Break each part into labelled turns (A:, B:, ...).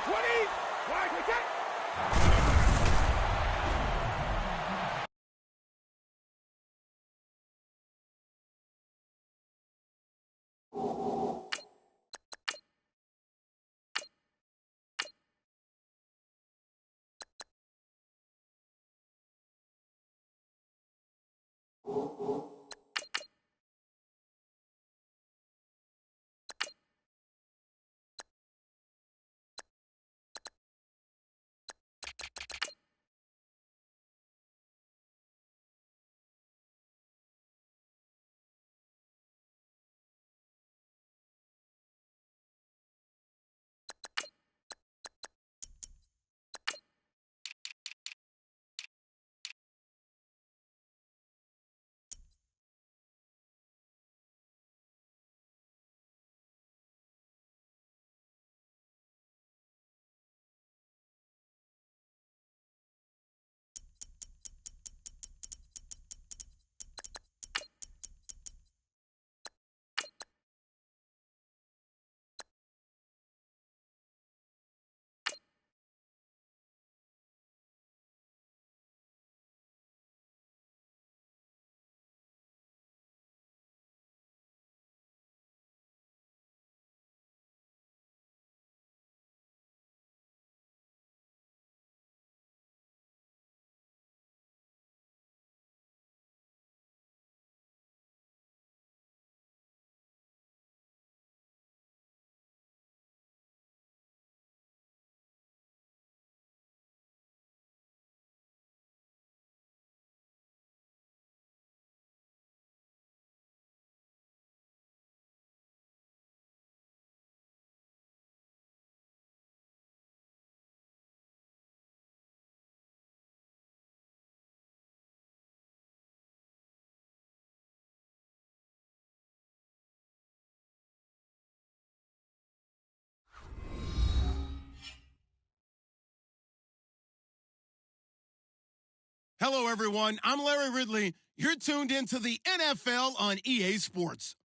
A: 20. Wide, take it.
B: Hello, everyone. I'm Larry Ridley. You're tuned into the NFL on EA Sports.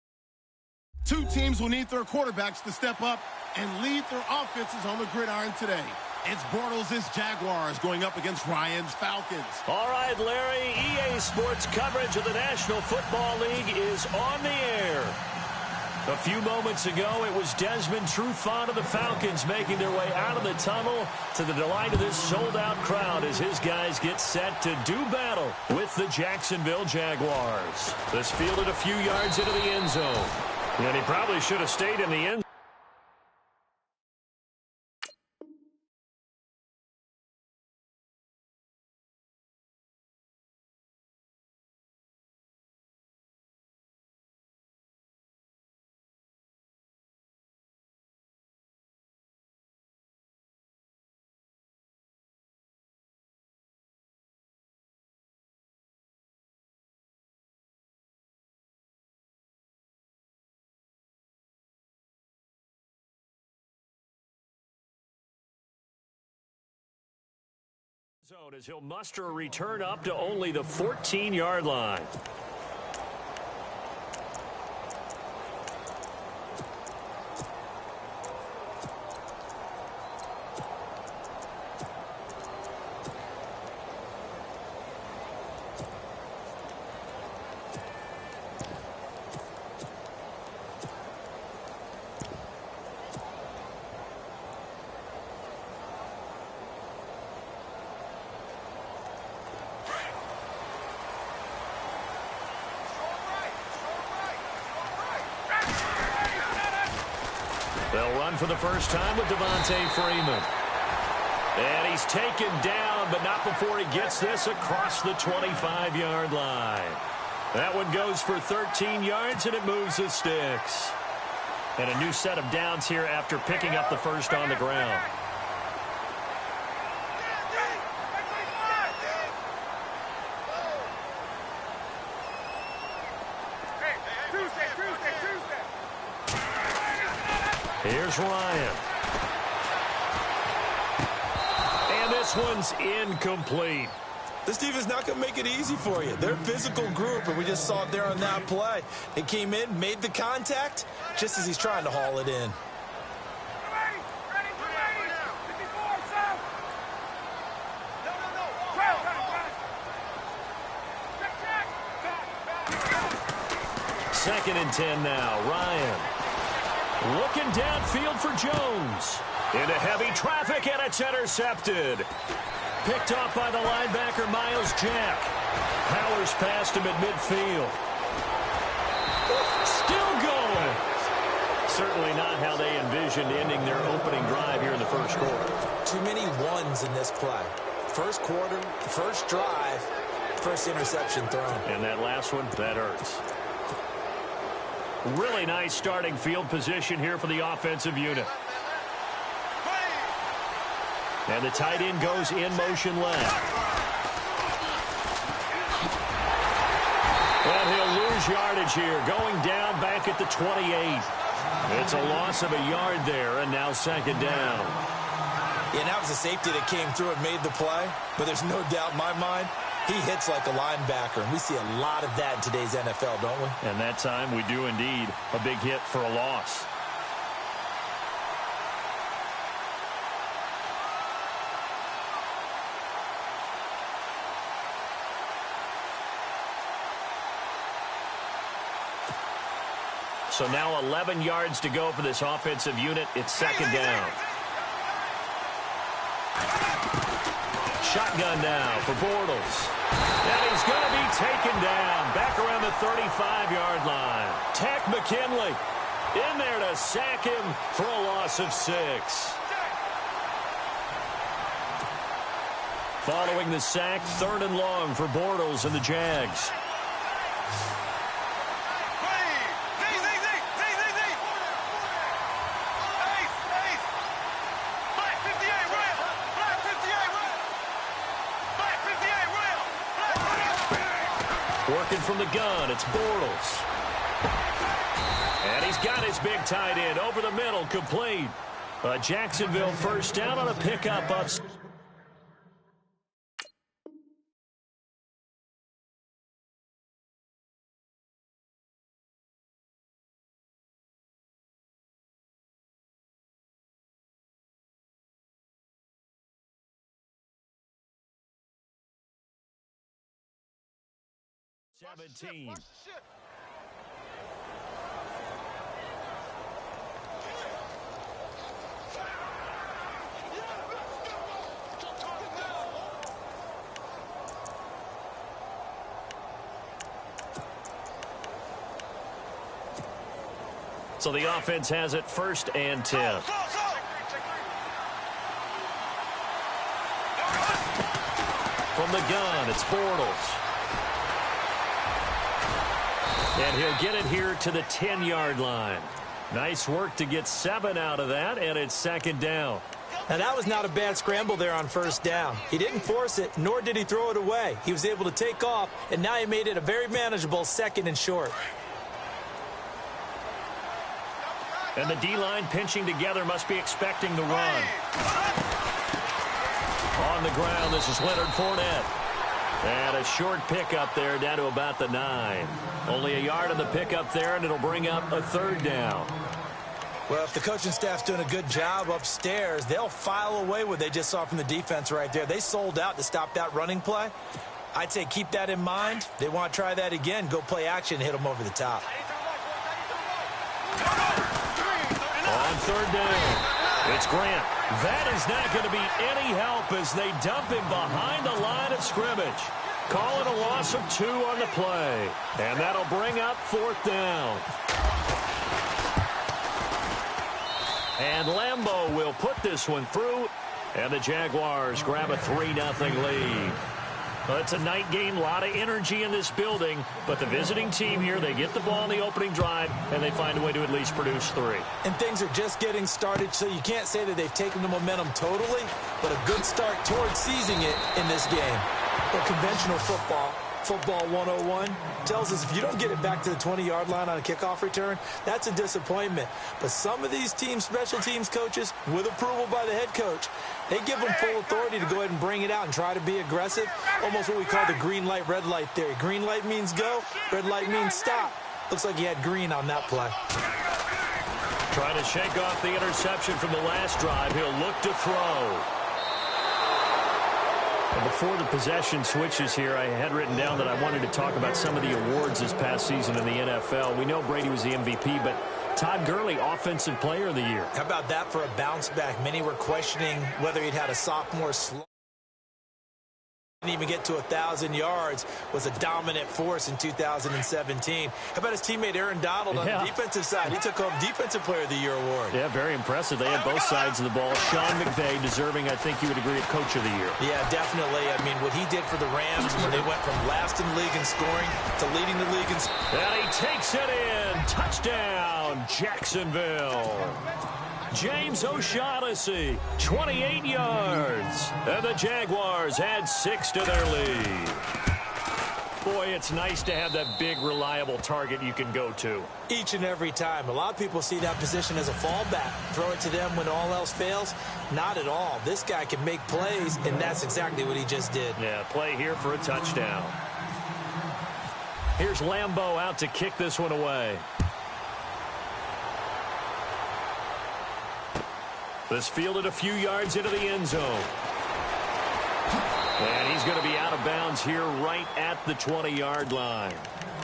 B: Two teams will need their quarterbacks to step up and lead their offenses on the gridiron today. It's Bortles' Jaguars going up against Ryan's Falcons.
C: All right, Larry, EA Sports coverage of the National Football League is on the air. A few moments ago, it was Desmond Trufant of the Falcons making their way out of the tunnel to the delight of this sold-out crowd as his guys get set to do battle with the Jacksonville Jaguars. This fielded a few yards into the end zone, and he probably should have stayed in the end. Zone as he'll muster a return up to only the 14-yard line. They'll run for the first time with Devontae Freeman. And he's taken down, but not before he gets this across the 25-yard line. That one goes for 13 yards, and it moves the sticks. And a new set of downs here after picking up the first on the ground. Here's Ryan. And this one's incomplete.
D: This defense not going to make it easy for you. They're a physical group, and we just saw it there on that play. They came in, made the contact, just as he's trying to haul it in.
C: 2nd and 10 now. Ryan looking downfield for Jones. Into heavy traffic, and it's intercepted. Picked off by the linebacker, Miles Jack. Powers past him at midfield. Still going. Certainly not how they envisioned ending their opening drive here in the first quarter.
D: Too many ones in this play. First quarter, first drive, first interception thrown.
C: And that last one, that hurts. Really nice starting field position here for the offensive unit. And the tight end goes in motion left. And he'll lose yardage here, going down back at the 28. It's a loss of a yard there, and now 2nd down.
D: Yeah, and that was a safety that came through and made the play, but there's no doubt in my mind, he hits like a linebacker, and we see a lot of that in today's NFL, don't we?
C: And that time we do indeed. A big hit for a loss. So now 11 yards to go for this offensive unit. It's 2nd down. Shotgun now for Bortles. And he's going to be taken down back around the 35-yard line. Tack McKinley in there to sack him for a loss of 6. Following the sack, 3rd and long for Bortles and the Jags. Working from the gun, it's Bortles. And he's got his big tight end over the middle, complete. A Jacksonville first down on a pickup of... '17. So the offense has it 1st and 10. From the gun, it's Bortles. And he'll get it here to the 10-yard line. Nice work to get 7 out of that, and it's 2nd down.
D: Now, that was not a bad scramble there on 1st down. He didn't force it, nor did he throw it away. He was able to take off, and now he made it a very manageable 2nd and short.
C: And the D-line pinching together must be expecting the run. On the ground, this is Leonard Fournette. And a short pickup there down to about the 9. Only a yard on the pickup there, and it'll bring up a 3rd down.
D: Well, if the coaching staff's doing a good job upstairs, they'll file away what they just saw from the defense right there. They sold out to stop that running play. I'd say keep that in mind. They want to try that again. Go play action, hit them over the top.
C: On 3rd down, it's Grant. That is not going to be any help as they dump him behind the line of scrimmage. Call it a loss of 2 on the play. And that'll bring up 4th down. And Lambeau will put this one through. And the Jaguars grab a 3-0 lead. Well, it's a night game, a lot of energy in this building. But the visiting team here, they get the ball in the opening drive, and they find a way to at least produce 3.
D: And things are just getting started, so you can't say that they've taken the momentum totally, but a good start towards seizing it in this game. But conventional football 101, tells us if you don't get it back to the 20-yard line on a kickoff return, that's a disappointment. But some of these teams, special teams coaches, with approval by the head coach, they give them full authority to go ahead and bring it out and try to be aggressive, almost what we call the green light, red light theory. Green light means go, red light means stop. Looks like he had green on that play.
C: Trying to shake off the interception from the last drive. He'll look to throw. Well, before the possession switches here, I had written down that I wanted to talk about some of the awards this past season in the NFL. We know Brady was the MVP, but Todd Gurley, Offensive Player of the Year.
D: How about that for a bounce back? Many were questioning whether he'd had a sophomore slump. Didn't even get to 1,000 yards, was a dominant force in 2017. How about his teammate Aaron Donald on the defensive side? He took home Defensive Player of the Year award.
C: Yeah, very impressive. They had both sides of the ball. Sean McVay deserving, I think you would agree, of Coach of the Year.
D: Yeah, definitely. I mean, what he did for the Rams when they went from last in the league in scoring to leading the league in scoring.
C: And he takes it in. Touchdown, Jacksonville. James O'Shaughnessy, 28 yards. And the Jaguars add 6 to their lead. Boy, it's nice to have that big, reliable target you can go to.
D: Each and every time. A lot of people see that position as a fallback. Throw it to them when all else fails. Not at all. This guy can make plays, and that's exactly what he just did.
C: Yeah, play here for a touchdown. Here's Lambeau out to kick this one away. This fielded a few yards into the end zone. And he's going to be out of bounds here right at the 20-yard line.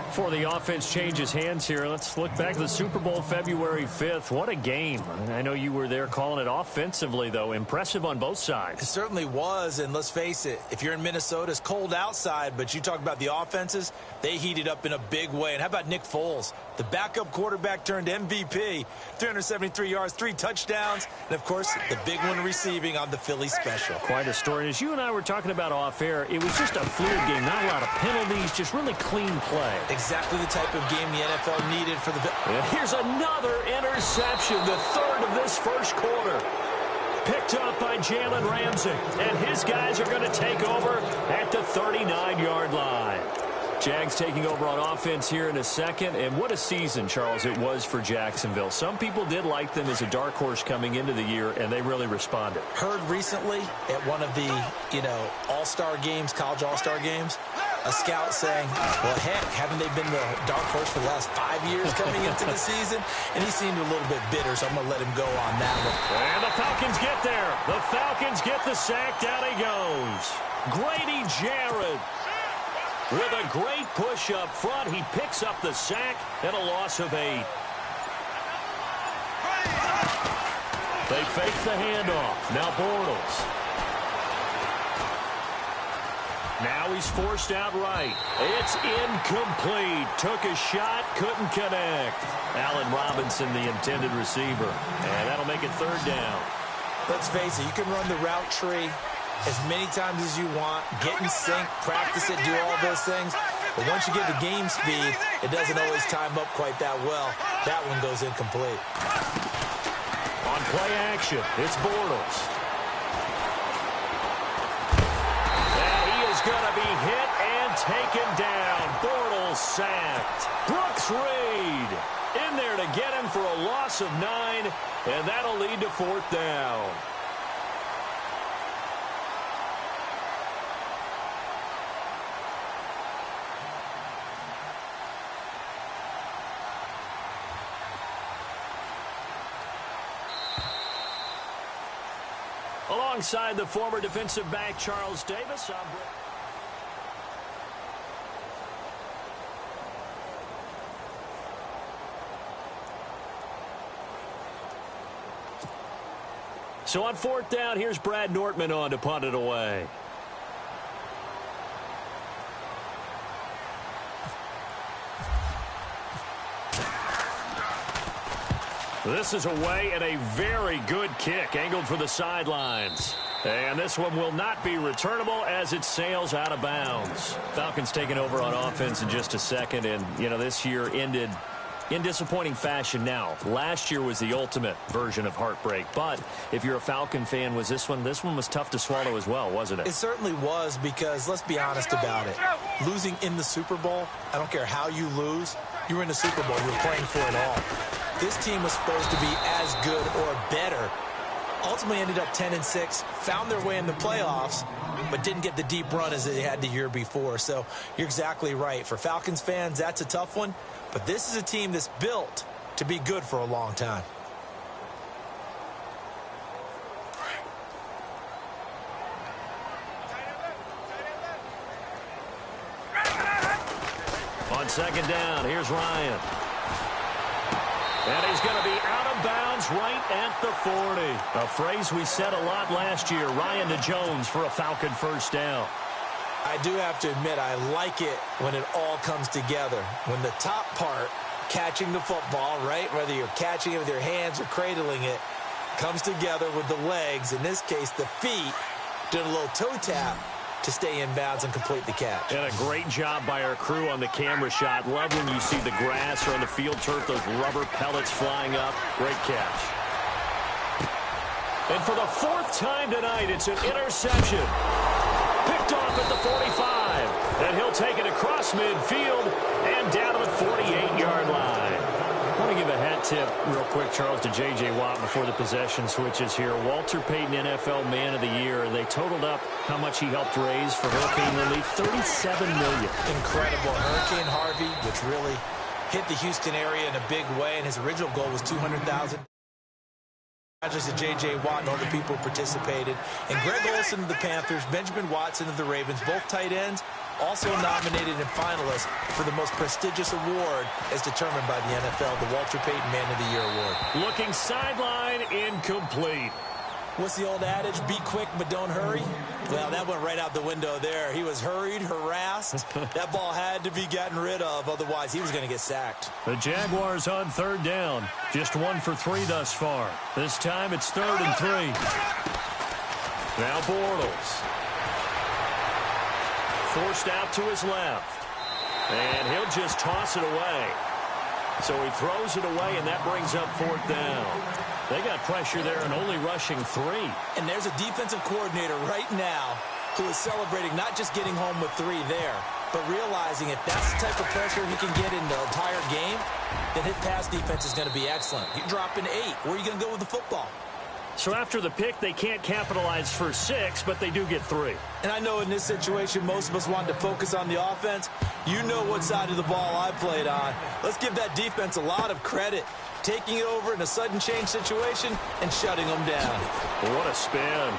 C: Before the offense changes hands here, let's look back to the Super Bowl February 5th. What a game. I know you were there calling it offensively, though. Impressive on both sides.
D: It certainly was, and let's face it, if you're in Minnesota, it's cold outside, but you talk about the offenses, they heated up in a big way. And how about Nick Foles? The backup quarterback turned MVP, 373 yards, 3 touchdowns, and, of course, the big one receiving on the Philly special.
C: Quite a story. As you and I were talking about off air, it was just a fluid game, not a lot of penalties, just really clean play.
D: Exactly the type of game the NFL needed for the...
C: And here's another interception, the third of this first quarter. Picked up by Jalen Ramsey, and his guys are going to take over at the 39-yard line. Jags taking over on offense here in a second, and what a season, Charles, it was for Jacksonville. Some people did like them as a dark horse coming into the year, and they really responded.
D: Heard recently at one of the, all-star games, college all-star games, a scout saying, well, heck, haven't they been the dark horse for the last 5 years coming into the season? And he seemed a little bit bitter, so I'm going to let him go on that one.
C: And the Falcons get there. The Falcons get the sack. Down he goes. Grady Jarrett with a great push up front. He picks up the sack and a loss of 8. They fake the handoff. Now Bortles. Now he's forced out right. It's incomplete. Took a shot, couldn't connect. Allen Robinson, the intended receiver. And that'll make it 3rd down.
D: Let's face it, you can run the route tree as many times as you want, get in sync, practice it, do all those things. But once you get the game speed, it doesn't always time up quite that well. That one goes incomplete.
C: On play action, it's Bortles. Going to be hit and taken down. Bortles sacked. Brooks Reed in there to get him for a loss of 9, and that'll lead to 4th down. Alongside the former defensive back Charles Davis. So on 4th down, here's Brad Nortman on to punt it away. This is away and a very good kick angled for the sidelines. And this one will not be returnable as it sails out of bounds. Falcons taking over on offense in just a second. And, this year ended in disappointing fashion now. Last year was the ultimate version of heartbreak. But if you're a Falcon fan, this one was tough to swallow as well, wasn't it?
D: It certainly was because, let's be honest about it, losing in the Super Bowl, I don't care how you lose, you're in the Super Bowl, you're playing for it all. This team was supposed to be as good or better. Ultimately ended up 10-6, found their way in the playoffs, but didn't get the deep run as they had the year before. So you're exactly right. For Falcons fans, that's a tough one. But this is a team that's built to be good for a long time.
C: On second down, here's Ryan. And he's going to be out of bounds right at the 40. A phrase we said a lot last year, Ryan to Jones for a Falcon first down.
D: I do have to admit, I like it when it all comes together. When the top part, catching the football, right, whether you're catching it with your hands or cradling it, comes together with the legs, in this case the feet, doing a little toe tap to stay in bounds and complete the catch.
C: And a great job by our crew on the camera shot. Love when you see the grass or on the field turf, those rubber pellets flying up. Great catch. And for the fourth time tonight, it's an interception. Picked off at the 45. And he'll take it across midfield and down to the 48-yard line. I want to give a hat tip real quick, Charles, to J.J. Watt before the possession switches here. Walter Payton, NFL Man of the Year. They totaled up how much he helped raise for hurricane relief, $37 million.
D: Incredible. Hurricane Harvey, which really hit the Houston area in a big way, and his original goal was $200,000. Congratulations to J.J. Watt and all the people who participated. And Greg Olsen of the Panthers, Benjamin Watson of the Ravens, both tight ends, also nominated and finalists for the most prestigious award as determined by the NFL, the Walter Payton Man of the Year Award.
C: Looking sideline, incomplete.
D: What's the old adage? Be quick, but don't hurry. Well, that went right out the window there. He was hurried, harassed. That ball had to be gotten rid of. Otherwise, he was going to get sacked.
C: The Jaguars on third down. Just 1 for 3 thus far. This time it's 3rd and 3. Now Bortles. Forced out to his left. And he'll just toss it away. So he throws it away, and that brings up 4th down. They got pressure there and only rushing 3.
D: And there's a defensive coordinator right now who is celebrating not just getting home with 3 there, but realizing if that's the type of pressure he can get in the entire game, then his pass defense is going to be excellent. You're dropping 8. Where are you going to go with the football?
C: So after the pick, they can't capitalize for 6, but they do get 3.
D: And I know in this situation, most of us wanted to focus on the offense. You know what side of the ball I played on. Let's give that defense a lot of credit. Taking it over in a sudden change situation and shutting them down.
C: What a spin.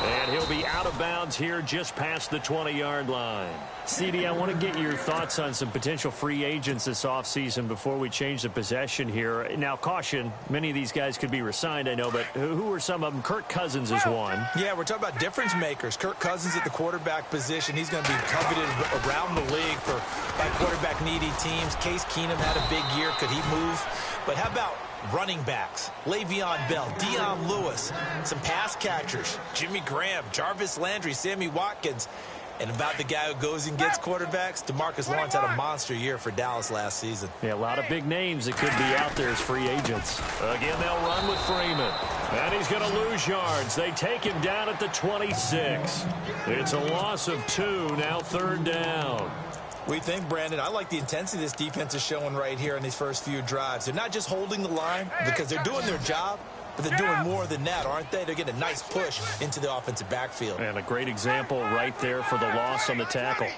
C: And he'll be out of bounds here just past the 20-yard line. CD, I want to get your thoughts on some potential free agents this offseason before we change the possession here. Now, caution, many of these guys could be re-signed, I know, but who are some of them? Kirk Cousins is one.
D: Yeah, we're talking about difference makers. Kirk Cousins at the quarterback position. He's going to be coveted around the league by quarterback-needy teams. Case Keenum had a big year. Could he move? But how about running backs? Le'Veon Bell, Dion Lewis, some pass catchers, Jimmy Graham, Jarvis Landry, Sammy Watkins. And about the guy who goes and gets quarterbacks, DeMarcus Lawrence had a monster year for Dallas last season.
C: Yeah, a lot of big names that could be out there as free agents. Again, they'll run with Freeman. And he's going to lose yards. They take him down at the 26. It's a loss of 2, now 3rd down.
D: We think, Brandon, I like the intensity this defense is showing right here in these first few drives. They're not just holding the line because they're doing their job, but they're doing more than that, aren't they? They're getting a nice push into the offensive backfield.
C: And a great example right there for the loss on the tackle.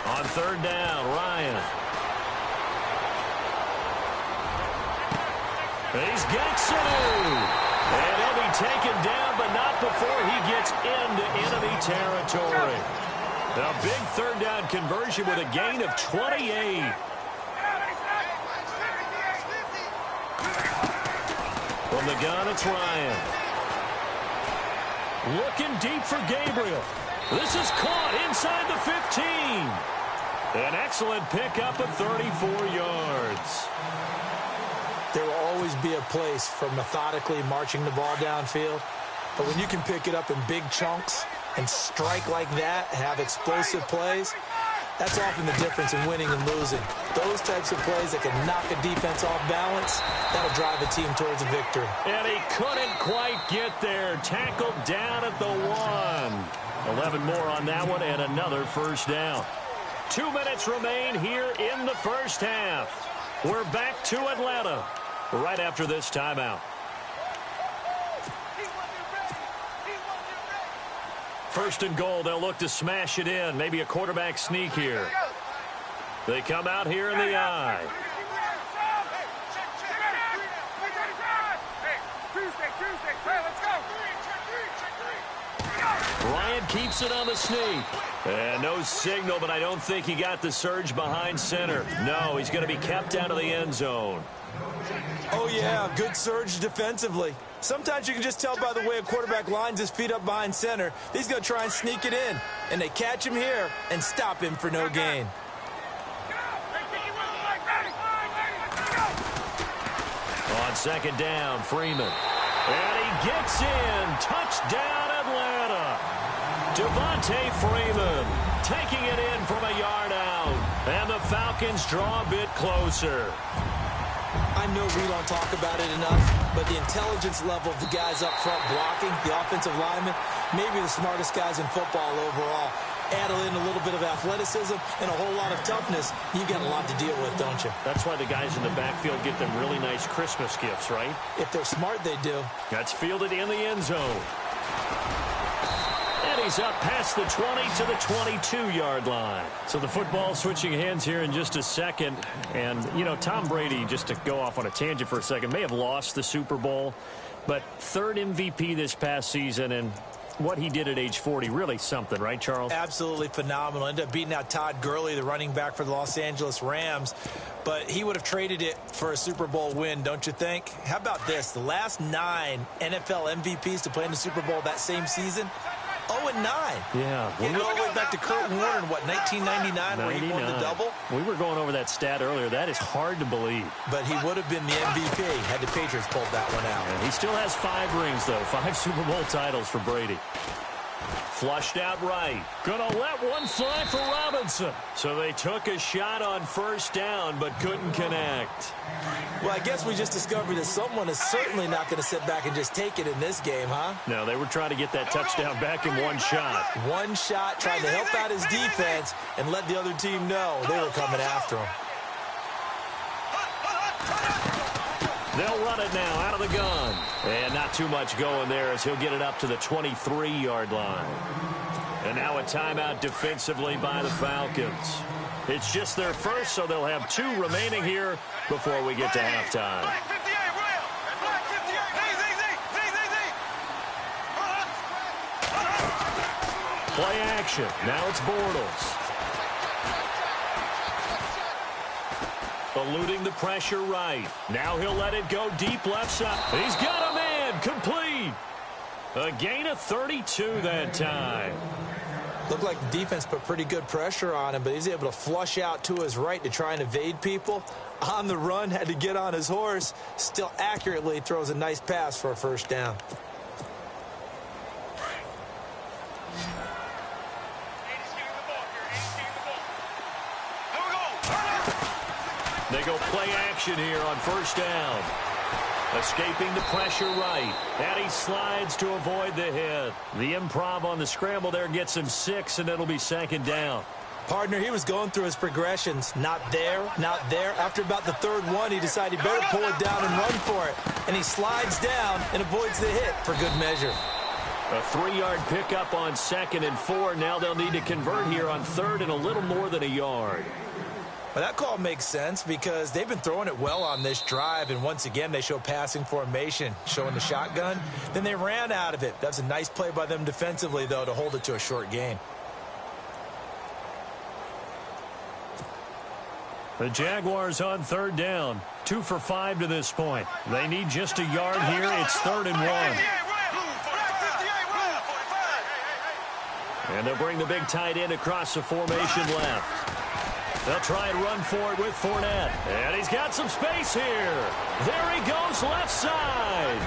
C: On 3rd down, Ryan. He's got Sanu. And he'll be taken down, but not before he gets into enemy territory. A big 3rd down conversion with a gain of 28. From the gun, it's Ryan. Looking deep for Gabriel. This is caught inside the 15. An excellent pickup of 34 yards.
D: There will always be a place for methodically marching the ball downfield. But when you can pick it up in big chunks and strike like that, have explosive plays, that's often the difference in winning and losing. Those types of plays that can knock a defense off balance, that'll drive a team towards a victory.
C: And he couldn't quite get there. Tackled down at the 1. 11 more on that one and another first down. 2 minutes remain here in the first half. We're back to Atlanta right after this timeout. First and goal, they'll look to smash it in. Maybe a quarterback sneak here. They come out here in the I. Ryan keeps it on the sneak. And no signal, but I don't think he got the surge behind center. No, he's going to be kept out of the end zone.
D: Oh, yeah, good surge defensively. Sometimes you can just tell by the way a quarterback lines his feet up behind center. He's going to try and sneak it in. And they catch him here and stop him for no gain.
C: On second down, Freeman. And he gets in. Touchdown, Atlanta. Devontae Freeman taking it in from a yard out. And the Falcons draw a bit closer.
D: I know we don't talk about it enough, but the intelligence level of the guys up front blocking, the offensive linemen, maybe the smartest guys in football overall. Add in a little bit of athleticism and a whole lot of toughness, you got a lot to deal with, don't you?
C: That's why the guys in the backfield get them really nice Christmas gifts, right?
D: If they're smart, they do.
C: That's fielded in the end zone. And he's up past the 20 to the 22-yard line. So the football switching hands here in just a second. And, you know, Tom Brady, just to go off on a tangent for a second, may have lost the Super Bowl, but third MVP this past season, and what he did at age 40, really something, right, Charles?
D: Absolutely phenomenal. Ended up beating out Todd Gurley, the running back for the Los Angeles Rams. But he would have traded it for a Super Bowl win, don't you think? How about this? The last 9 NFL MVPs to play in the Super Bowl that same season, 0-9.
C: Yeah.
D: You go all the way back to Kurt Warner in, what, 1999, where he won the double?
C: We were going over that stat earlier. That is hard to believe.
D: But he would have been the MVP had the Patriots pulled that one out.
C: And he still has 5 rings, though. 5 Super Bowl titles for Brady. Flushed out right. Gonna let one fly for Robinson. So they took a shot on first down, but couldn't connect.
D: Well, I guess we just discovered that someone is certainly not going to sit back and just take it in this game, huh?
C: No, they were trying to get that touchdown back in one shot.
D: One shot, trying to help out his defense and let the other team know they were coming after him.
C: They'll run it now out of the gun. And not too much going there as he'll get it up to the 23-yard line. And now a timeout defensively by the Falcons. It's just their first, so they'll have 2 remaining here before we get to halftime. Play action. Now it's Bortles. Eluding the pressure right. Now he'll let it go deep left side. He's got a man. Complete. A gain of 32 that time.
D: Looked like the defense put pretty good pressure on him, but he's able to flush out to his right to try and evade people. On the run, had to get on his horse. Still accurately throws a nice pass for a first down.
C: They go play action here on first down. Escaping the pressure right. And he slides to avoid the hit. The improv on the scramble there gets him 6, and it'll be second down.
D: Partner, he was going through his progressions. Not there, not there. After about the third one, he decided he better pull it down and run for it. And he slides down and avoids the hit for good measure.
C: A 3-yard pickup on 2nd and 4. Now they'll need to convert here on 3rd and a little more than a yard.
D: Well, that call makes sense because they've been throwing it well on this drive, and once again they show passing formation, showing the shotgun. Then they ran out of it. That's a nice play by them defensively, though, to hold it to a short gain.
C: The Jaguars on 3rd down. 2 for 5 to this point. They need just a yard here. It's 3rd and 1. And they'll bring the big tight end across the formation left. They'll try and run for it with Fournette. And he's got some space here. There he goes left side.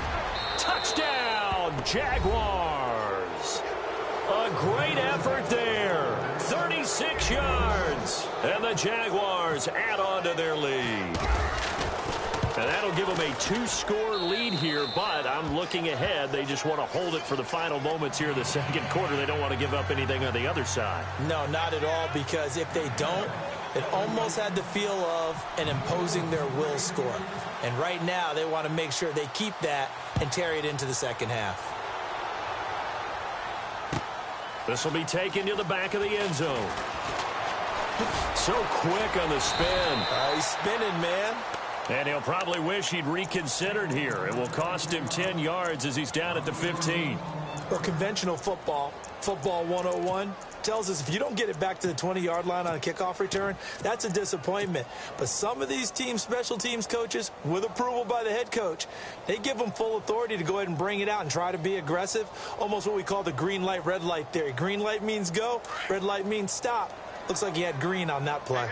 C: Touchdown, Jaguars. A great effort there. 36 yards. And the Jaguars add on to their lead. And that'll give them a 2-score lead here, but I'm looking ahead. They just want to hold it for the final moments here of the second quarter. They don't want to give up anything on the other side.
D: No, not at all, because if they don't, it almost had the feel of an imposing their will score. And right now, they want to make sure they keep that and carry it into the second half.
C: This will be taken to the back of the end zone. So quick on the spin.
D: He's spinning, man.
C: And he'll probably wish he'd reconsidered here. It will cost him 10 yards as he's down at the 15.
D: Well, conventional football 101, tells us if you don't get it back to the 20-yard line on a kickoff return, that's a disappointment. But some of these special teams coaches, with approval by the head coach, they give them full authority to go ahead and bring it out and try to be aggressive, almost what we call the green light, red light theory. Green light means go, red light means stop. Looks like he had green on that play.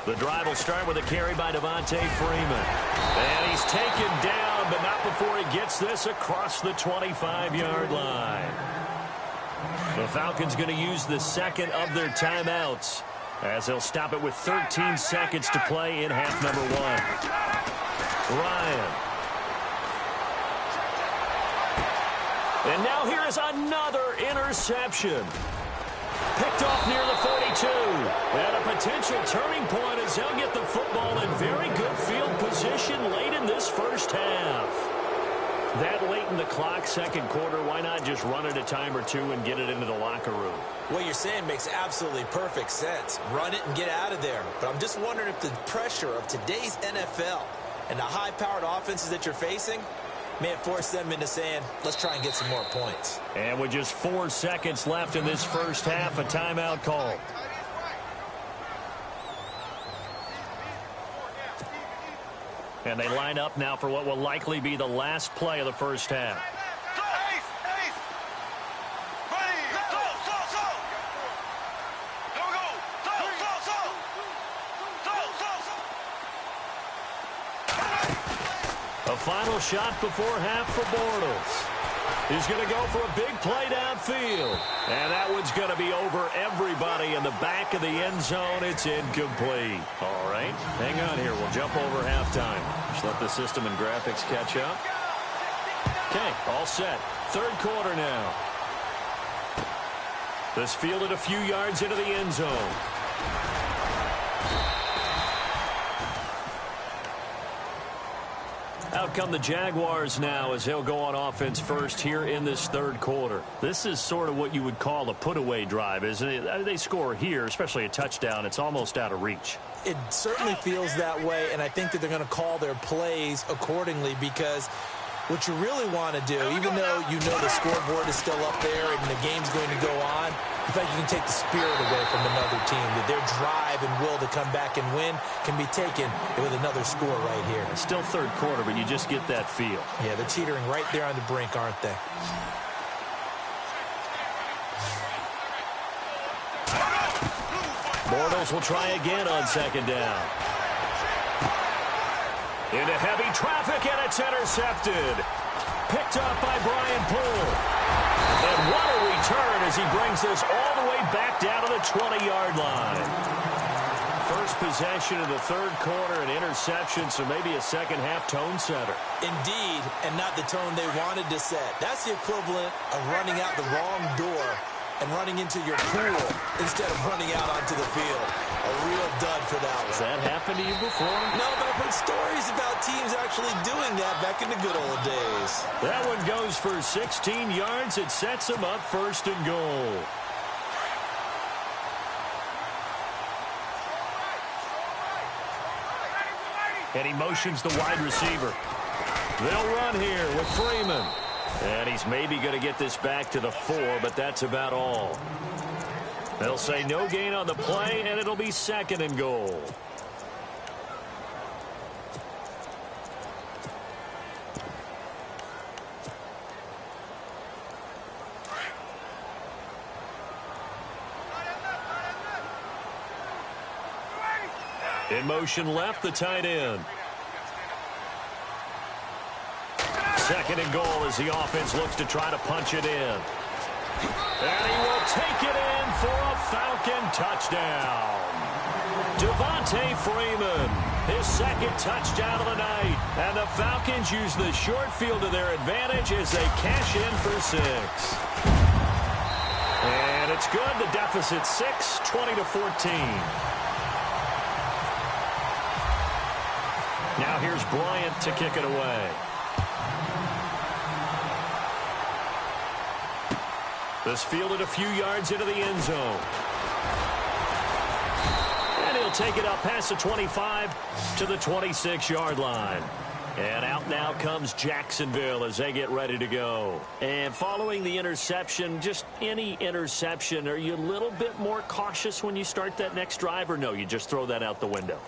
C: The drive will start with a carry by Devontae Freeman. And he's taken down, but not before he gets this across the 25-yard line. The Falcons going to use the second of their timeouts as they'll stop it with 13 seconds to play in half number 1. Ryan. And now here is another interception. Picked off near the 42. And a potential turning point as they'll get the football in very good field position late in this first half. That late in the clock, second quarter, why not just run it a time or two and get it into the locker room?
D: What you're saying makes absolutely perfect sense. Run it and get out of there. But I'm just wondering if the pressure of today's NFL and the high-powered offenses that you're facing may have forced them into saying, let's try and get some more points.
C: And with just 4 seconds left in this first half, a timeout call. And they line up now for what will likely be the last play of the first half. A final shot before half for Bortles. He's going to go for a big play downfield. And that one's going to be over everybody in the back of the end zone. It's incomplete. All right, hang on here. We'll jump over halftime. Just let the system and graphics catch up. Okay, all set. Third quarter now. This fielded a few yards into the end zone. Out come the Jaguars now as they'll go on offense first here in this third quarter. This is sort of what you would call a put-away drive, isn't it? They score here, especially a touchdown. It's almost out of reach.
D: It certainly feels that way, and I think that they're going to call their plays accordingly because what you really want to do, even though you know the scoreboard is still up there and the game's going to go on, in fact, you can take the spirit away from another team. That their drive and will to come back and win can be taken with another score right here.
C: It's still third quarter, but you just get that feel.
D: Yeah, they're teetering right there on the brink, aren't they?
C: Bortles will try again on second down. Into heavy traffic, and it's intercepted. Picked up by Brian Poole. And what a return as he brings this all the way back down to the 20-yard line. First possession of the third quarter, an interception, so maybe a second-half tone setter.
D: Indeed, and not the tone they wanted to set. That's the equivalent of running out the wrong door and running into your pool instead of running out onto the field. A real dud for that one.
C: Has that happened to you before?
D: No, but I've heard stories about teams actually doing that back in the good old days.
C: That one goes for 16 yards. It sets them up first and goal. And he motions the wide receiver. They'll run here with Freeman. And he's maybe going to get this back to the 4, but that's about all. They'll say no gain on the play, and it'll be second and goal. In motion left, the tight end. Second and goal as the offense looks to try to punch it in. And he will take it in for a Falcon touchdown. Devontae Freeman, his second touchdown of the night. And the Falcons use the short field to their advantage as they cash in for 6. And it's good. The deficit 6, 20-14. Now here's Bryant to kick it away. This fielded a few yards into the end zone. They'll take it up past the 25 to the 26-yard line. And out now comes Jacksonville as they get ready to go. And following the interception, just any interception, are you a little bit more cautious when you start that next drive, or no, you just throw that out the window?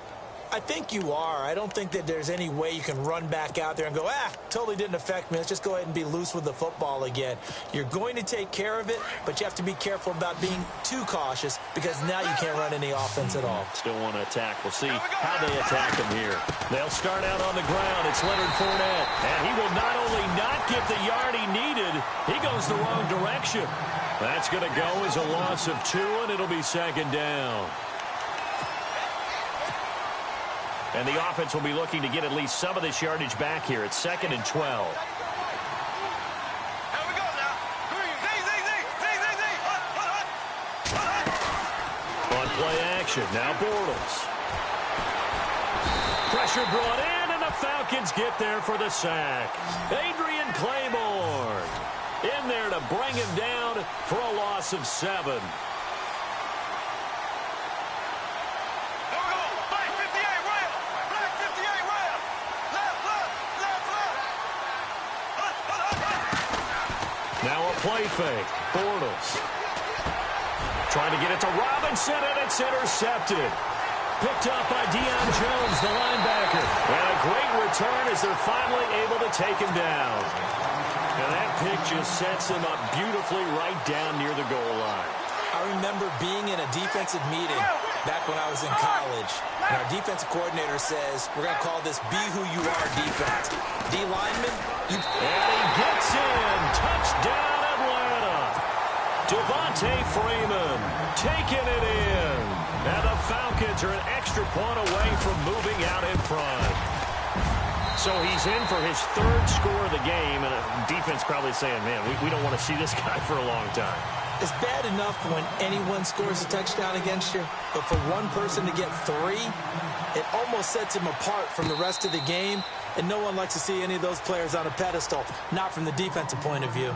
D: I think you are. I don't think that there's any way you can run back out there and go, totally didn't affect me. Let's just go ahead and be loose with the football again. You're going to take care of it, but you have to be careful about being too cautious because now you can't run any offense at all.
C: Still want to attack. We'll see how they attack him here. They'll start out on the ground. It's Leonard Fournette. And he will not only not get the yard he needed, he goes the wrong direction. That's going to go as a loss of 2, and it'll be second down. And the offense will be looking to get at least some of this yardage back here. It's 2nd and 12.
A: Here we go now.
C: On play action, now Bortles. Pressure brought in, and the Falcons get there for the sack. Adrian Claiborne in there to bring him down for a loss of 7. Now a play fake. Bortles trying to get it to Robinson, and it's intercepted. Picked up by Deion Jones, the linebacker. And a great return as they're finally able to take him down. And that pick just sets him up beautifully right down near the goal line.
D: I remember being in a defensive meeting back when I was in college, and our defensive coordinator says, we're going to call this Be Who You Are defense. D lineman, you...
C: And he gets in. Touchdown, Atlanta. Devontae Freeman taking it in. And the Falcons are an extra point away from moving out in front. So he's in for his 3rd score of the game, and the defense probably saying, man, we don't want to see this guy for a long time.
D: It's bad enough when anyone scores a touchdown against you, but for one person to get 3, it almost sets him apart from the rest of the game, and no one likes to see any of those players on a pedestal, not from the defensive point of view.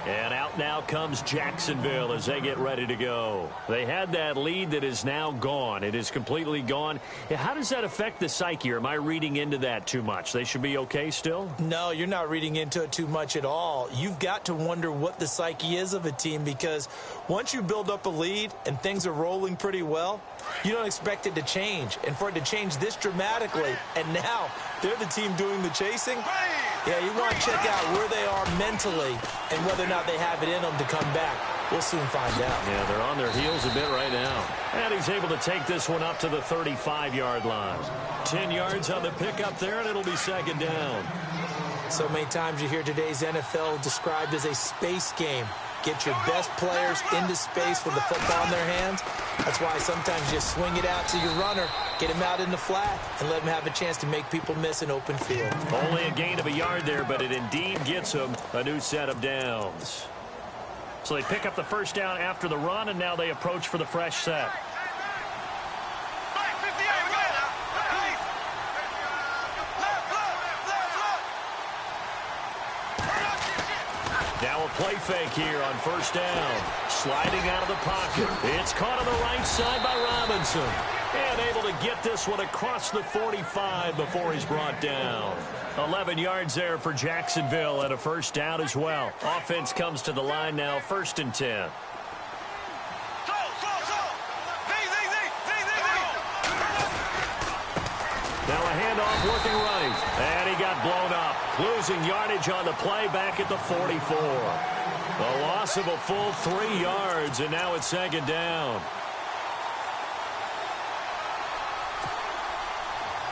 C: And out now comes Jacksonville as they get ready to go. They had that lead that is now gone. It is completely gone. How does that affect the psyche? Or am I reading into that too much? They should be okay still?
D: No, you're not reading into it too much at all. You've got to wonder what the psyche is of a team, because once you build up a lead and things are rolling pretty well, you don't expect it to change. And for it to change this dramatically, and now they're the team doing the chasing, yeah, you want to check out where they are mentally and whether or not they have it in them to come back. We'll soon find out.
C: Yeah, they're on their heels a bit right now. And he's able to take this one up to the 35-yard line. 10 yards on the pickup there, and it'll be second down.
D: So many times you hear today's NFL described as a space game. Get your best players into space with the football in their hands. That's why sometimes you swing it out to your runner, get him out in the flat, and let him have a chance to make people miss an open field.
C: Only a gain of a yard there, but it indeed gets him a new set of downs. So they pick up the first down after the run, and now they approach for the fresh set. Now a play fake here on first down. Sliding out of the pocket. It's caught on the right side by Robinson. And able to get this one across the 45 before he's brought down. 11 yards there for Jacksonville and a first down as well. Offense comes to the line now, 1st and 10. Now a handoff working right. And he got blown up. Losing yardage on the play back at the 44. A loss of a full 3 yards, and now it's second down.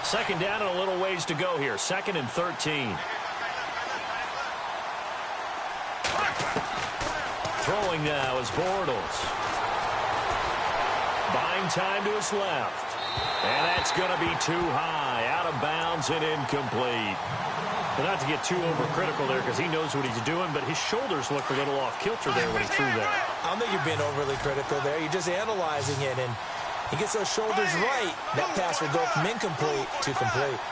C: Second down and a little ways to go here. 2nd and 13. Throwing now is Bortles. Buying time to his left. And that's going to be too high. Out of bounds and incomplete. But not to get too overcritical there because he knows what he's doing, but his shoulders looked a little off kilter there when he threw that.
D: I don't think you're being overly critical there. You're just analyzing it, and he gets those shoulders right. That pass will go from incomplete to complete.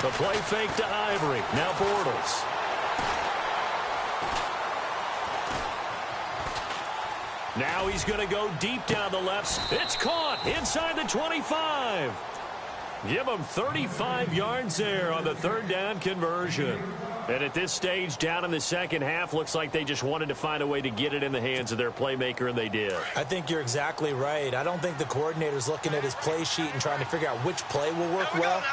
C: The play fake to Ivory. Now Bortles. Now he's going to go deep down the left. It's caught inside the 25. Give him 35 yards there on the third down conversion. And at this stage, down in the second half, looks like they just wanted to find a way to get it in the hands of their playmaker, and they did.
D: I think you're exactly right. I don't think the coordinator's looking at his play sheet and trying to figure out which play will work well.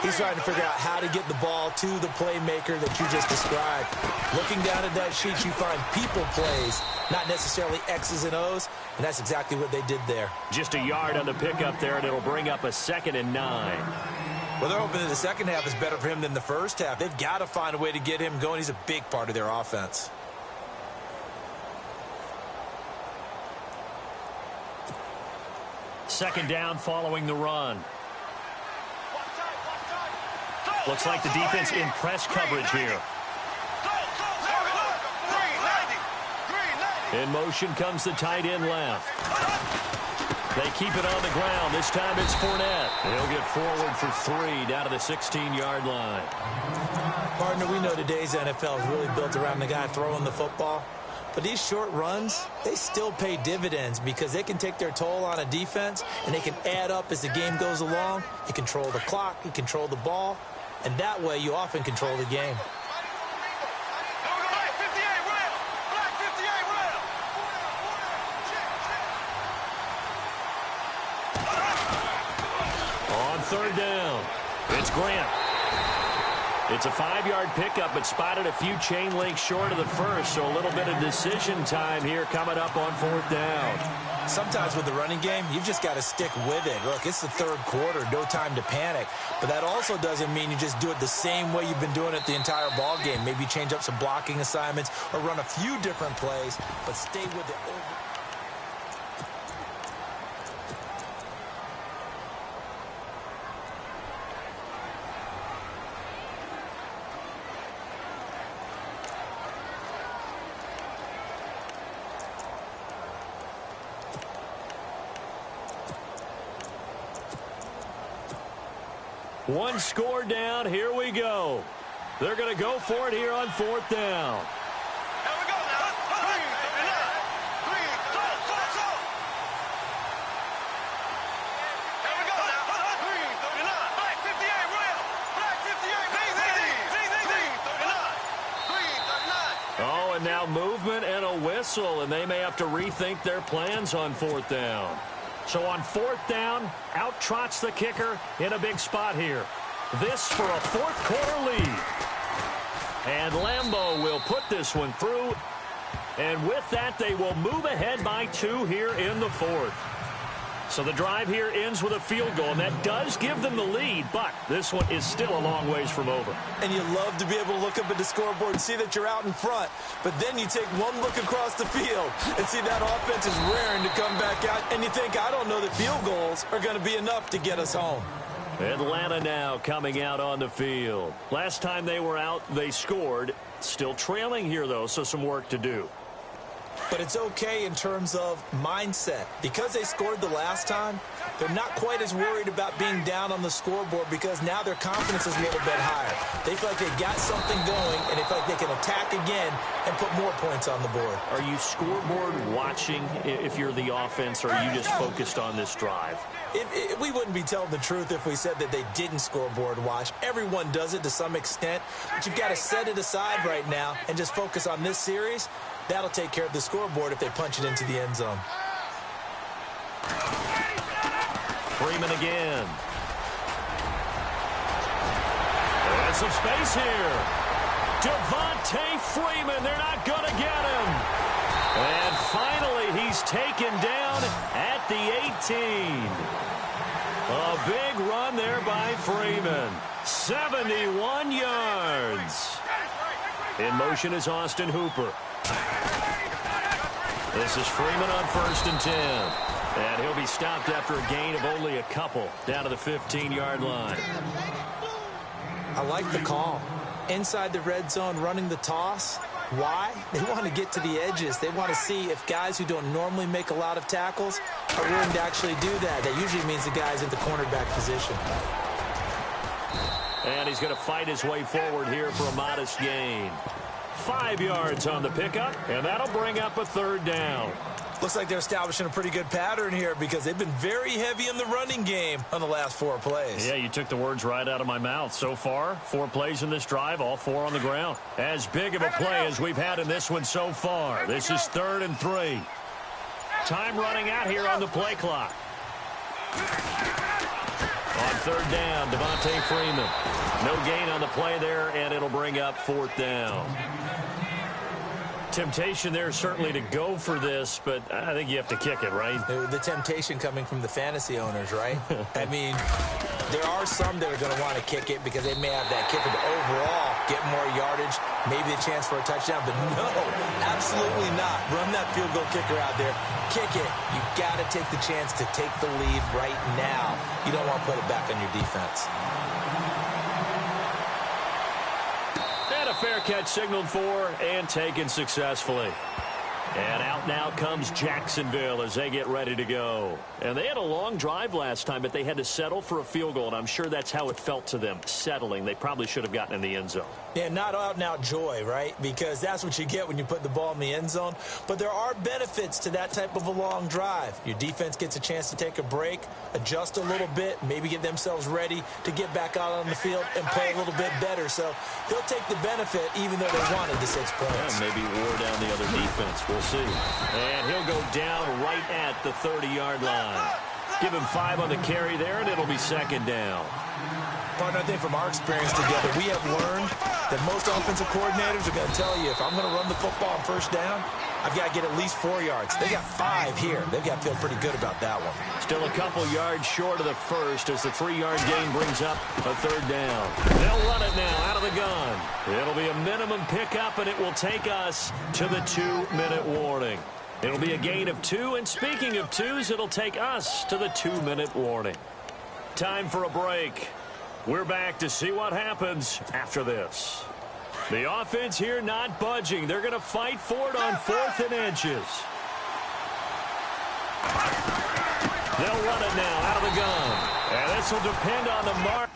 D: He's trying to figure out how to get the ball to the playmaker that you just described. Looking down at that sheet, you find people plays, not necessarily X's and O's, and that's exactly what they did there.
C: Just a yard on the pickup there, and it'll bring up a 2nd and 9.
D: Well, they're hoping that the second half is better for him than the first half. They've got to find a way to get him going. He's a big part of their offense.
C: Second down following the run. Looks like the defense in press coverage here. In motion comes the tight end left. They keep it on the ground. This time it's Fournette. He'll get forward for 3 down to the 16-yard line.
D: Partner, we know today's NFL is really built around the guy throwing the football. But these short runs, they still pay dividends because they can take their toll on a defense, and they can add up as the game goes along. You control the clock, you control the ball, and that way you often control the game.
C: Third down. It's Grant. It's a 5-yard pickup, but spotted a few chain links short of the first, so a little bit of decision time here coming up on 4th down.
D: Sometimes with the running game, you've just got to stick with it. Look, it's the third quarter, no time to panic. But that also doesn't mean you just do it the same way you've been doing it the entire ball game. Maybe change up some blocking assignments or run a few different plays, but stay with it over.
C: One score down. Here we go. They're going to go for it here on 4th down.
A: Here we go now. 3, 39. 3, go. Here we go now. 3, 39. Black 58, real. Black 58, 3, 39. 3, 39.
C: Oh, and now movement and a whistle, and they may have to rethink their plans on 4th down. So on 4th down, out trots the kicker in a big spot here. This for a 4th quarter lead. And Lambeau will put this one through. And with that, they will move ahead by 2 here in the 4th. So the drive here ends with a field goal, and that does give them the lead, but this one is still a long ways from over.
D: And you love to be able to look up at the scoreboard and see that you're out in front, but then you take one look across the field and see that offense is raring to come back out, and you think, I don't know that field goals are going to be enough to get us home.
C: Atlanta now coming out on the field. Last time they were out, they scored. Still trailing here, though, so some work to do.
D: But it's okay in terms of mindset. Because they scored the last time, they're not quite as worried about being down on the scoreboard because now their confidence is a little bit higher. They feel like they've got something going, and they feel like they can attack again and put more points on the board.
C: Are you scoreboard watching if you're the offense, or are you just focused on this drive?
D: We wouldn't be telling the truth if we said that they didn't scoreboard watch. Everyone does it to some extent, but you've got to set it aside right now and just focus on this series. That'll take care of the scoreboard if they punch it into the end zone.
C: Freeman again. There's some space here. Devontae Freeman, they're not going to get him. And finally, he's taken down at the 18. A big run there by Freeman. 71 yards. In motion is Austin Hooper. This is Freeman on 1st and 10. And he'll be stopped after a gain of only a couple down to the 15-yard line.
D: I like the call. Inside the red zone, running the toss. Why? They want to get to the edges. They want to see if guys who don't normally make a lot of tackles are willing to actually do that. That usually means the guy's in the cornerback position.
C: And he's going to fight his way forward here for a modest gain. 5 yards on the pickup, and that'll bring up a 3rd down.
D: Looks like they're establishing a pretty good pattern here because they've been very heavy in the running game on the last 4 plays.
C: Yeah, you took the words right out of my mouth. So far, 4 plays in this drive, all 4 on the ground. As big of a play as we've had in this one so far. This is 3rd and 3. Time running out here on the play clock. On 3rd down, Devontae Freeman. No gain on the play there, and it'll bring up 4th down. Temptation there certainly to go for this, but I think you have to kick it, right?
D: The temptation coming from the fantasy owners, right? I mean, there are some that are going to want to kick it because they may have that kicker, but overall, get more yardage, maybe a chance for a touchdown. But no, absolutely not. Run that field goal kicker out there. Kick it. You got to take the chance to take the lead right now. You don't want to put it back on your defense.
C: Fair catch signaled for and taken successfully. And out now comes Jacksonville as they get ready to go. And they had a long drive last time, but they had to settle for a field goal, and I'm sure that's how it felt to them, settling. They probably should have gotten in the end zone.
D: Yeah, not out-and-out joy, right? Because that's what you get when you put the ball in the end zone. But there are benefits to that type of a long drive. Your defense gets a chance to take a break, adjust a little bit, maybe get themselves ready to get back out on the field and play a little bit better. So they'll take the benefit even though they wanted the 6 points.
C: Yeah, maybe wore down the other defense. We'll see. And he'll go down right at the 30-yard line. Give him 5 on the carry there, and it'll be 2nd down.
D: Partner, I think from our experience together, we have learned that most offensive coordinators are going to tell you, if I'm going to run the football on 1st down, I've got to get at least 4 yards. They got 5 here. They've got to feel pretty good about that one.
C: Still a couple yards short of the first as the 3-yard gain brings up a 3rd down. They'll run it now out of the gun. It'll be a minimum pickup, and it will take us to the 2-minute warning. It'll be a gain of 2, and speaking of 2s, it'll take us to the 2-minute warning. Time for a break. We're back to see what happens after this. The offense here not budging. They're going to fight for it on 4th and inches. They'll run it now out of the gun. And this will depend on the mark.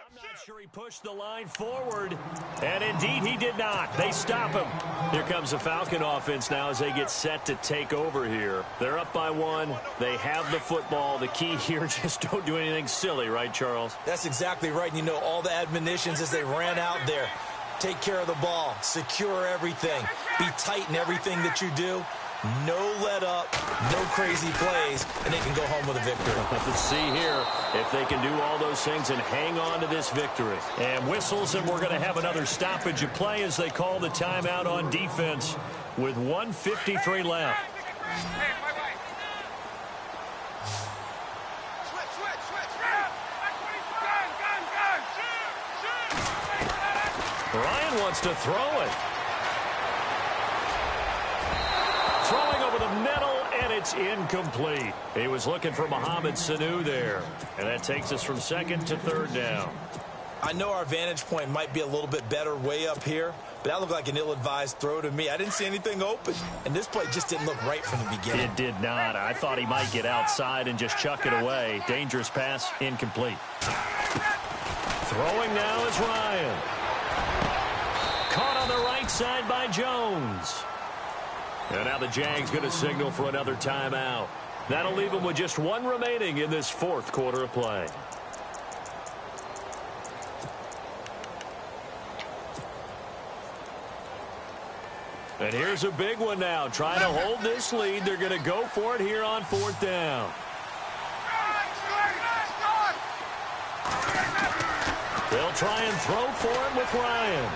C: I'm not sure he pushed the line forward. And indeed he did not. They stop him. Here comes the Falcon offense now as they get set to take over here. They're up by 1. They have the football. The key here, just don't do anything silly, right, Charles?
D: That's exactly right. And you know, all the admonitions as they ran out there. Take care of the ball. Secure everything. Be tight in everything that you do. No let up, no crazy plays, and they can go home with a victory.
C: Let's see here if they can do all those things and hang on to this victory. And whistles, and we're going to have another stoppage of play as they call the timeout on defense with 1:53 left. Ryan wants to throw it. Throwing over the middle, and it's incomplete. He was looking for Mohamed Sanu there. And that takes us from 2nd to 3rd down.
D: I know our vantage point might be a little bit better way up here, but that looked like an ill-advised throw to me. I didn't see anything open, and this play just didn't look right from the beginning.
C: It did not. I thought he might get outside and just chuck it away. Dangerous pass, incomplete. Throwing now is Ryan. Caught on the right side by Jones. And now the Jags going to signal for another timeout. That'll leave them with just 1 remaining in this 4th quarter of play. And here's a big one now. Trying to hold this lead. They're going to go for it here on 4th down. They'll try and throw for it with Ryan.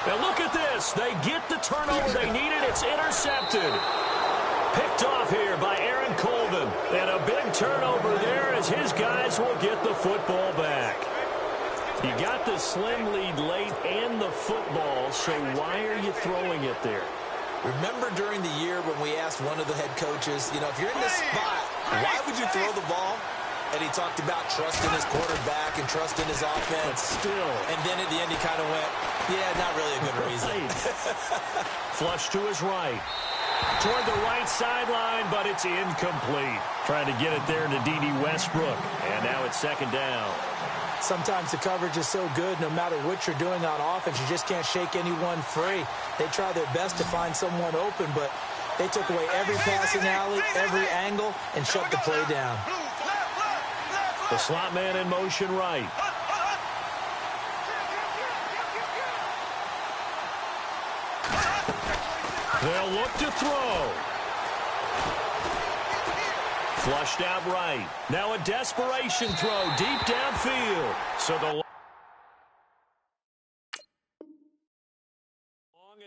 C: Now look at this. They get the turnover they needed. It's intercepted. Picked off here by Aaron Colvin. And a big turnover there as his guys will get the football back. You got the slim lead late and the football, so why are you throwing it there?
D: Remember during the year when we asked one of the head coaches, you know, if you're in this spot, why would you throw the ball? And he talked about trusting his quarterback and trusting his offense.
C: But still.
D: And then at the end he kind of went, yeah, not really a good reason.
C: Flush to his right. Toward the right sideline, but it's incomplete. Trying to get it there to D.D. Westbrook. And now it's 2nd down.
D: Sometimes the coverage is so good, no matter what you're doing on offense, you just can't shake anyone free. They try their best to find someone open, but they took away every passing alley, every angle, and shut the play down.
C: The slot man in motion right. They'll look to throw. Flushed out right. Now a desperation throw deep downfield. So the long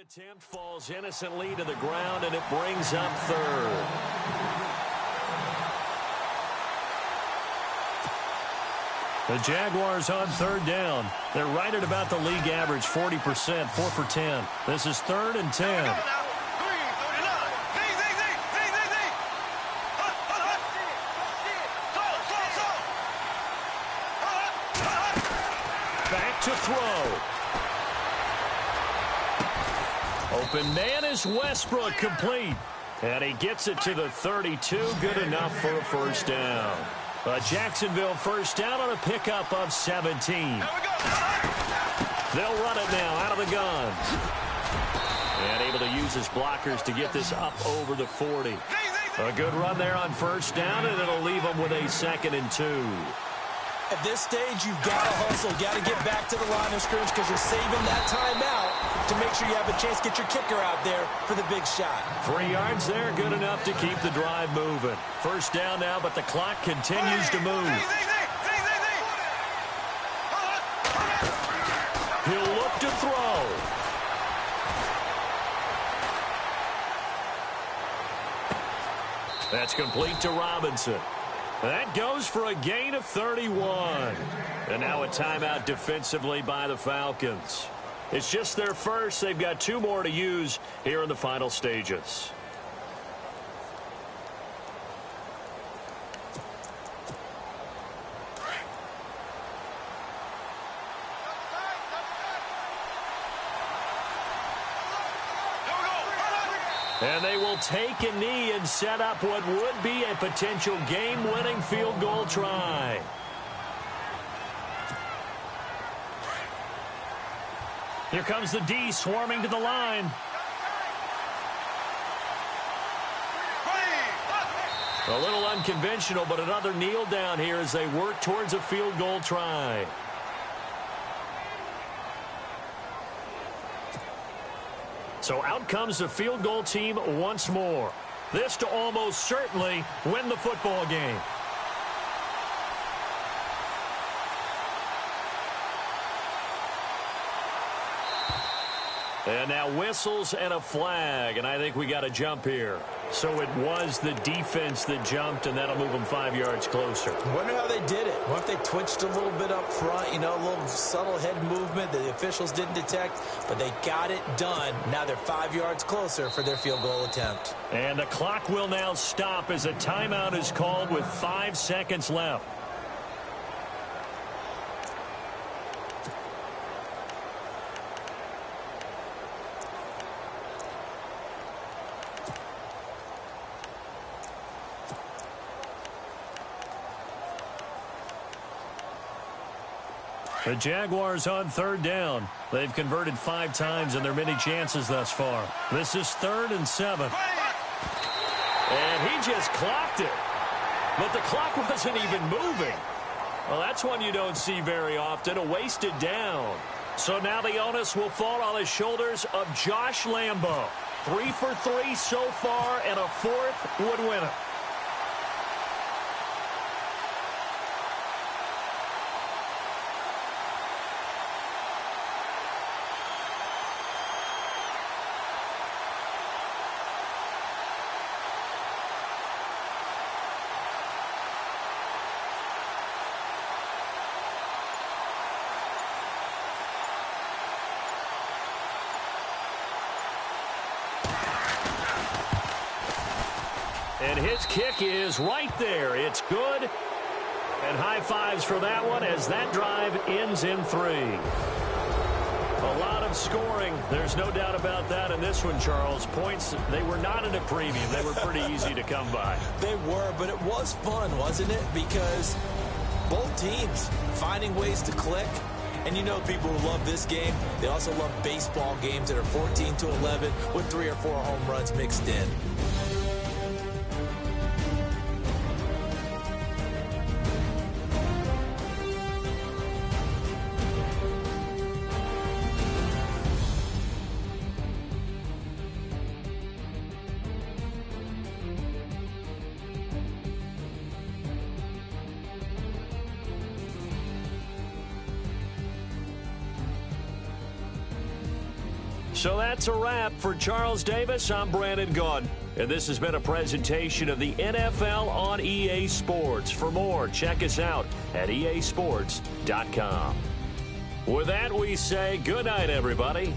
C: attempt falls innocently to the ground, and it brings up third. The Jaguars on third down. They're right at about the league average, 40%, 4 for 10. This is 3rd and 10. Back to throw. Open man is Westbrook, complete. And he gets it to the 32. Good enough for a first down. A Jacksonville first down on a pickup of 17. They'll run it now out of the gun. And able to use his blockers to get this up over the 40. A good run there on first down, and it'll leave them with a 2nd and 2.
D: At this stage, you've got to hustle. You've got to get back to the line of scrimmage because you're saving that timeout to make sure you have a chance to get your kicker out there for the big shot.
C: 3 yards there, good enough to keep the drive moving. First down now, but the clock continues to move. He'll look to throw. That's complete to Robinson. That goes for a gain of 31. And now a timeout defensively by the Falcons. It's just their first. They've got 2 more to use here in the final stages. And they will take a knee and set up what would be a potential game-winning field goal try. Here comes the D swarming to the line. A little unconventional, but another kneel down here as they work towards a field goal try. So out comes the field goal team once more. This to almost certainly win the football game. And now whistles and a flag, and I think we got a jump here. So it was the defense that jumped, and that'll move them 5 yards closer.
D: Wonder how they did it. What if they twitched a little bit up front, you know, a little subtle head movement that the officials didn't detect, but they got it done. Now they're 5 yards closer for their field goal attempt.
C: And the clock will now stop as a timeout is called with 5 seconds left. The Jaguars on third down. They've converted 5 times in their many chances thus far. This is 3rd and 7. And he just clocked it. But the clock wasn't even moving. Well, that's one you don't see very often, a wasted down. So now the onus will fall on the shoulders of Josh Lambo. 3 for 3 so far, and a 4th would win it. And his kick is right there. It's good. And high fives for that one as that drive ends in 3. A lot of scoring. There's no doubt about that in this one, Charles. Points, they were not in a premium. They were pretty easy to come by.
D: They were, but it was fun, wasn't it? Because Both teams finding ways to click. And you know people who love this game, they also love baseball games that are 14-11 with 3 or 4 home runs mixed in.
C: So that's a wrap for Charles Davis. I'm Brandon Gaudin, and this has been a presentation of the NFL on EA Sports. For more, check us out at easports.com. With that, we say good night, everybody.